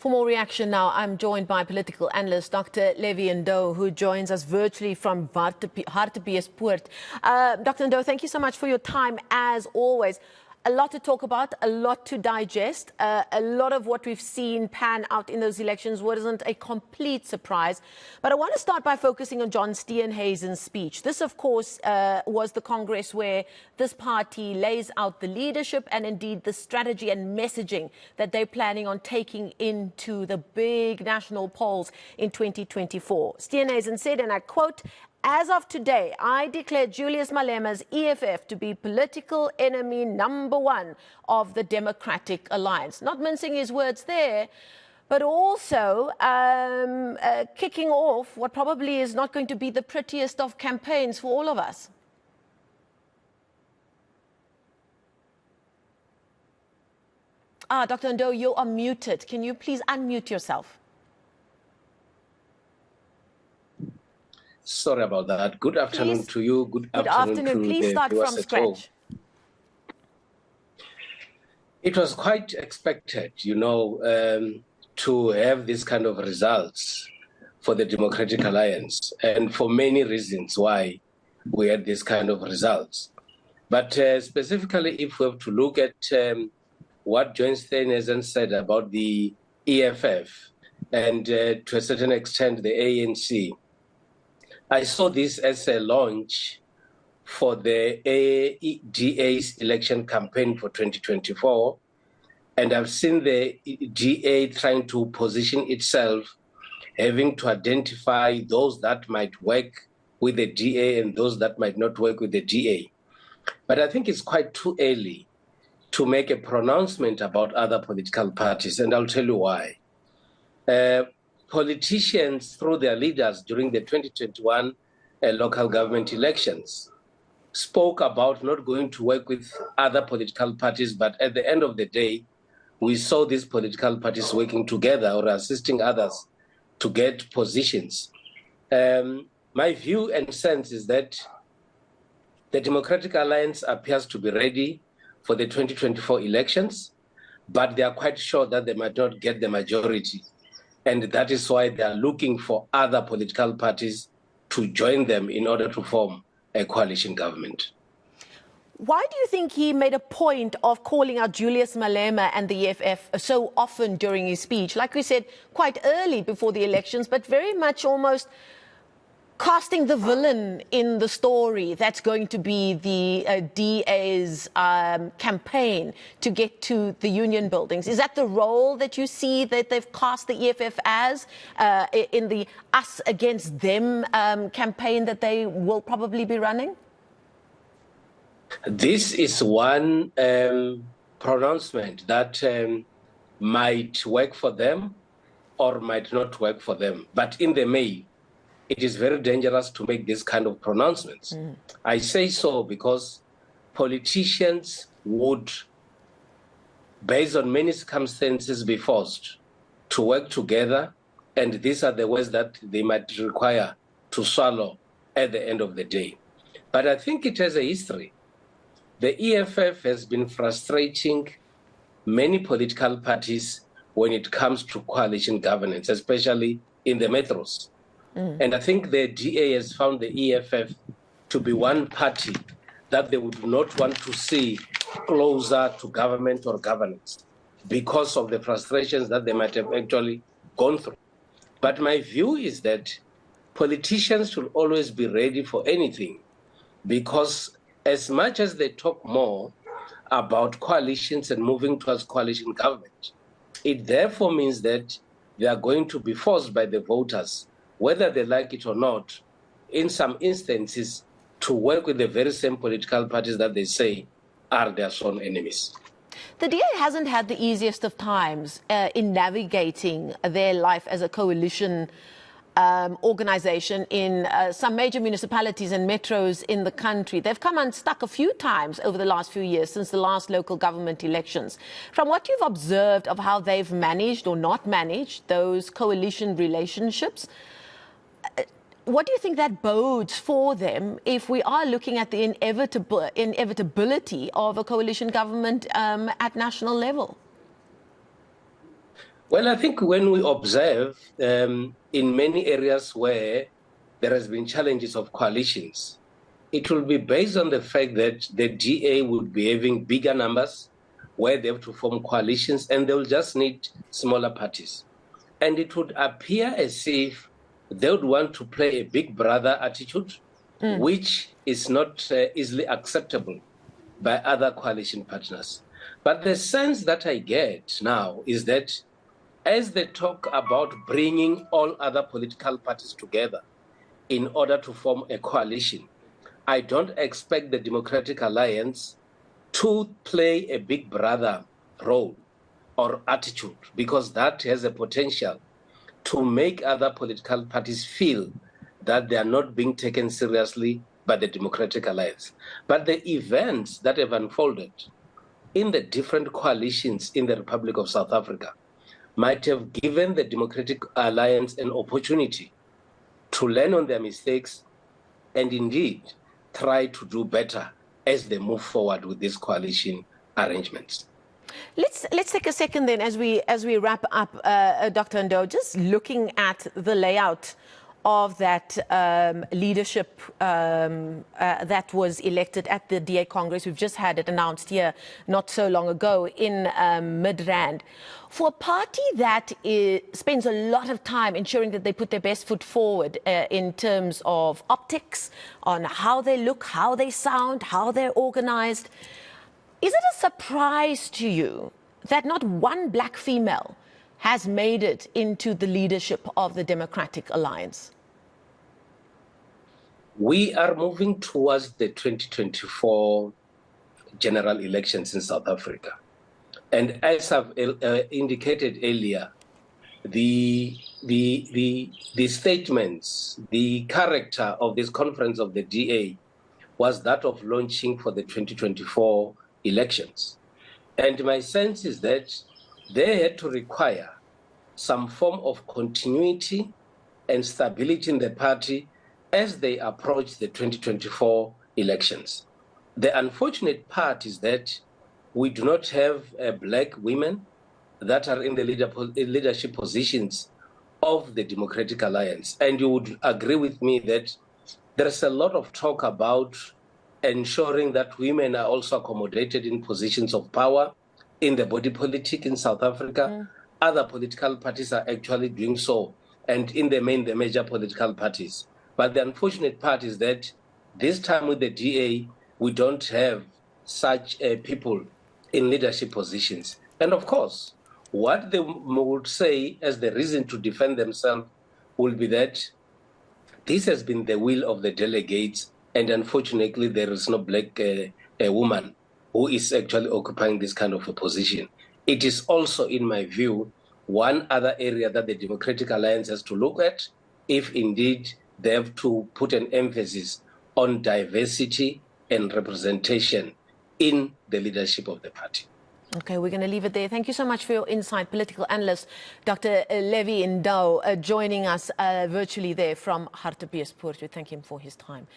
For more reaction now, I'm joined by political analyst Dr Levy Ndou, who joins us virtually from Hartbeespoort. Dr Ndou, thank you so much for your time, as always. A lot to talk about, a lot to digest. A lot of what we've seen pan out in those elections wasn't a complete surprise. But I want to start by focusing on John Steenhuisen's speech. This, of course, was the Congress where this party lays out the leadership and indeed the strategy and messaging that they're planning on taking into the big national polls in 2024. Steenhuisen said, and I quote, "As of today, I declare Julius Malema's EFF to be political enemy #1 of the Democratic Alliance." Not mincing his words there, but also kicking off what probably is not going to be the prettiest of campaigns for all of us. Dr. Ndou, you are muted. Can you please unmute yourself? Sorry about that. Good afternoon to you. Good afternoon to Please the start viewers from at home. scratch. It was quite expected, to have this kind of results for the Democratic Alliance, and for many reasons why we had this kind of results. But specifically, if we have to look at what John Steenhuisen said about the EFF and to a certain extent the ANC, I saw this as a launch for the DA's election campaign for 2024. And I've seen the DA trying to position itself, having to identify those that might work with the DA and those that might not work with the DA. But I think it's quite too early to make a pronouncement about other political parties, and I'll tell you why. Politicians, through their leaders during the 2021 local government elections, spoke about not going to work with other political parties, but at the end of the day, we saw these political parties working together or assisting others to get positions. My view and sense is that the Democratic Alliance appears to be ready for the 2024 elections, but they are quite sure that they might not get the majority. And that is why they are looking for other political parties to join them in order to form a coalition government. Why do you think he made a point of calling out Julius Malema and the EFF so often during his speech? Like we said, quite early before the elections, but very much almost casting the villain in the story that's going to be the DA's campaign to get to the union buildings. Is that the role that you see that they've cast the EFF as in the us against them campaign that they will probably be running? This is one pronouncement that might work for them or might not work for them. But in the main, it is very dangerous to make this kind of pronouncements. I say so because politicians would, based on many circumstances, be forced to work together, and these are the words that they might require to swallow at the end of the day. But I think it has a history. The EFF has been frustrating many political parties when it comes to coalition governance, especially in the metros. And I think the DA has found the EFF to be one party that they would not want to see closer to government or governance because of the frustrations that they might have actually gone through. But my view is that politicians should always be ready for anything, because as much as they talk more about coalitions and moving towards coalition government, it therefore means that they are going to be forced by the voters, whether they like it or not, in some instances, to work with the very same political parties that they say are their sworn enemies. The DA hasn't had the easiest of times in navigating their life as a coalition organization in some major municipalities and metros in the country. They've come unstuck a few times over the last few years since the last local government elections. From what you've observed of how they've managed or not managed those coalition relationships, what do you think that bodes for them if we are looking at the inevitability of a coalition government at national level? Well, I think when we observe in many areas where there has been challenges of coalitions, it will be based on the fact that the DA would be having bigger numbers where they have to form coalitions and they'll just need smaller parties. And it would appear as if they would want to play a big brother attitude, which is not easily acceptable by other coalition partners. But the sense that I get now is that as they talk about bringing all other political parties together in order to form a coalition, I don't expect the Democratic Alliance to play a big brother role or attitude, because that has a potential to make other political parties feel that they are not being taken seriously by the Democratic Alliance. But the events that have unfolded in the different coalitions in the Republic of South Africa might have given the Democratic Alliance an opportunity to learn on their mistakes and indeed try to do better as they move forward with these coalition arrangements. Let's take a second then as we wrap up, Dr. Ndou, just looking at the layout of that leadership that was elected at the DA Congress. We've just had it announced here not so long ago in Midrand. For a party that spends a lot of time ensuring that they put their best foot forward in terms of optics, on how they look, how they sound, how they're organized, is it a surprise to you that not one black female has made it into the leadership of the Democratic Alliance? We are moving towards the 2024 general elections in South Africa. And as I've indicated earlier, the statements, the character of this conference of the DA was that of launching for the 2024 elections. And my sense is that they had to require some form of continuity and stability in the party as they approach the 2024 elections. The unfortunate part is that we do not have black women that are in the leadership positions of the Democratic Alliance. And you would agree with me that there's a lot of talk about ensuring that women are also accommodated in positions of power in the body politic in South Africa. Other political parties are actually doing so, and in the main, the major political parties. But the unfortunate part is that this time with the DA, we don't have such people in leadership positions. And of course, what they would say as the reason to defend themselves will be that this has been the will of the delegates, and unfortunately, there is no black woman who is actually occupying this kind of a position. It is also, in my view, one other area that the Democratic Alliance has to look at if indeed they have to put an emphasis on diversity and representation in the leadership of the party. Okay, we're going to leave it there. Thank you so much for your insight, political analyst Dr. Levy Ndou, joining us virtually there from Hartbeespoort. We thank him for his time.